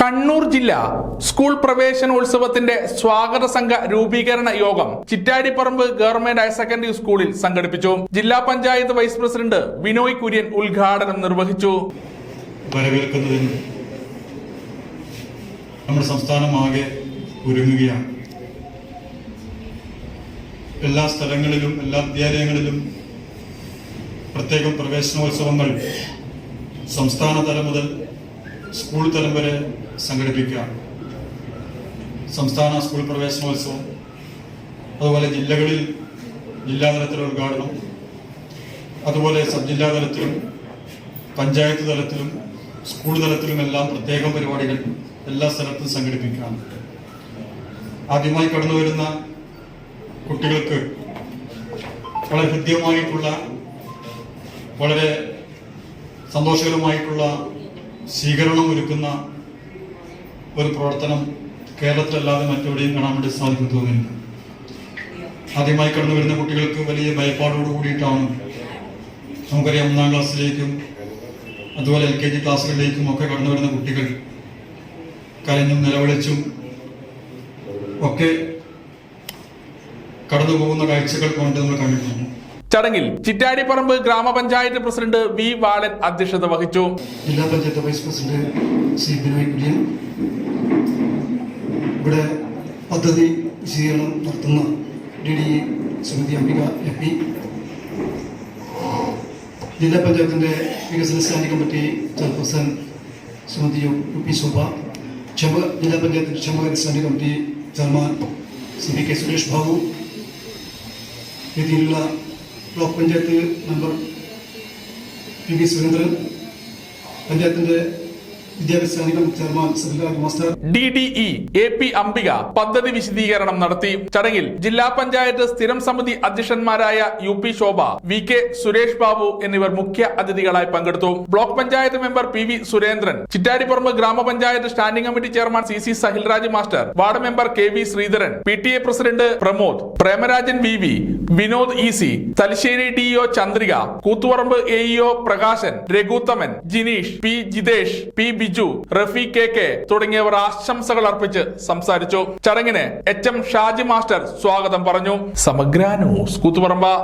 കണ്ണൂർ ജില്ലാ സ്കൂൾ പ്രവേശനോത്സവത്തിന്റെ സ്വാഗത സംഘ രൂപീകരണ യോഗം ചിറ്റാടിപ്പറമ്പ് ഗവൺമെന്റ് ഹയർ സെക്കൻഡറി സ്കൂളിൽ സംഘടിപ്പിച്ചു. ജില്ലാ പഞ്ചായത്ത് വൈസ് പ്രസിഡന്റ് ബിനോയ് കുര്യൻ ഉദ്ഘാടനം നിർവഹിച്ചു. വരവേൽക്കുന്നതിന് നമ്മുടെ സംസ്ഥാനമാകെ ഒരുങ്ങുകയാണ്. എല്ലാ സ്ഥലങ്ങളിലും എല്ലാ വിദ്യാലയങ്ങളിലും പ്രത്യേകം പ്രവേശനോത്സവങ്ങൾ സംസ്ഥാന തലം മുതൽ സ്കൂൾ തലം വരെ സംഘടിപ്പിക്കുക. സംസ്ഥാന സ്കൂൾ പ്രവേശനോത്സവം, അതുപോലെ ജില്ലകളിൽ ജില്ലാതലത്തിലെ ഉദ്ഘാടനം, അതുപോലെ സബ് ജില്ലാ തലത്തിലും പഞ്ചായത്ത് തലത്തിലും സ്കൂൾ തലത്തിലുമെല്ലാം പ്രത്യേകം പരിപാടികൾ എല്ലാ സ്ഥലത്തും സംഘടിപ്പിക്കുകയാണ്. ആദ്യമായി കടന്നു വരുന്ന കുട്ടികൾക്ക് വളരെ ഹൃദ്യമായിട്ടുള്ള വളരെ സന്തോഷകരമായിട്ടുള്ള സ്വീകരണം ഒരുക്കുന്ന ഒരു പ്രവർത്തനം കേരളത്തിലല്ലാതെ മറ്റെവിടെയും കാണാൻ വേണ്ടി സാധിക്കും തോന്നുന്നില്ല. ആദ്യമായി കടന്നു വരുന്ന കുട്ടികൾക്ക് വലിയ ഭയപ്പാടോട് കൂടിയിട്ടാണ്, നമുക്കറിയാം, 1-ാം ക്ലാസ്സിലേക്കും അതുപോലെ LKG ക്ലാസ്സുകളിലേക്കും ഒക്കെ കടന്നു വരുന്ന കുട്ടികൾ കരഞ്ഞും നിലവിളിച്ചും ഒക്കെ കടന്നു പോകുന്ന കാഴ്ചകൾ കൊണ്ട് നമ്മൾ കണ്ടിട്ടുണ്ട്. ചടങ്ങിൽ ചിറ്റാടിപ്പറമ്പ് ഗ്രാമപഞ്ചായത്ത് പ്രസിഡന്റ് വി ബാലൻ അധ്യക്ഷത വഹിച്ചു. ജില്ലാ പഞ്ചായത്ത് വൈസ് പ്രസിഡന്റ് ശ്രീ ബിനോയ് കുര്യൻ, ഇവിടെ പദ്ധതി വിശദീകരണം നടത്തുന്ന DDE ശ്രീമതി അംബിക FP, ജില്ലാ പഞ്ചായത്തിന്റെ വികസന standing committee chairperson Shrimati UP Shobha, ജില്ലാ പഞ്ചായത്തിന്റെ ക്ഷേമകാര്യ standing committee chairman Shri VK Suresh Babu, രീതിയിലുള്ള block panchayat member PV Surendran, പഞ്ചായത്തിന്റെ വിദ്യാഭ്യാസ chairman master, DDE AP Ambika പദ്ധതി വിശദീകരണം നടത്തി. ചടങ്ങിൽ ജില്ലാ പഞ്ചായത്ത് സ്ഥിരം സമിതി അധ്യക്ഷന്മാരായ UP ശോഭ, VK സുരേഷ് ബാബു എന്നിവർ മുഖ്യ അതിഥികളായി പങ്കെടുത്തു. Block panchayat member PV Surendran, Chittadiparamba grama panchayat standing committee chairman CC Sahilraj master, ward member KV Sreedharan, PTA president Pramod, Premarajan VV, Vinod EC, Thalassery DO Chandrika, Koothuparamba AEO Prakashan, Raghuthaman, Jineesh, P Jithesh, P Biju, Rafi KK തുടങ്ങിയവർ ആശംസകൾ അർപ്പിച്ച് സംസാരിച്ചു. ചടങ്ങിന് HM ഷാജി മാസ്റ്റർ സ്വാഗതം പറഞ്ഞു. സമഗ്ര ന്യൂസ്, കൂത്തുപറമ്പ്.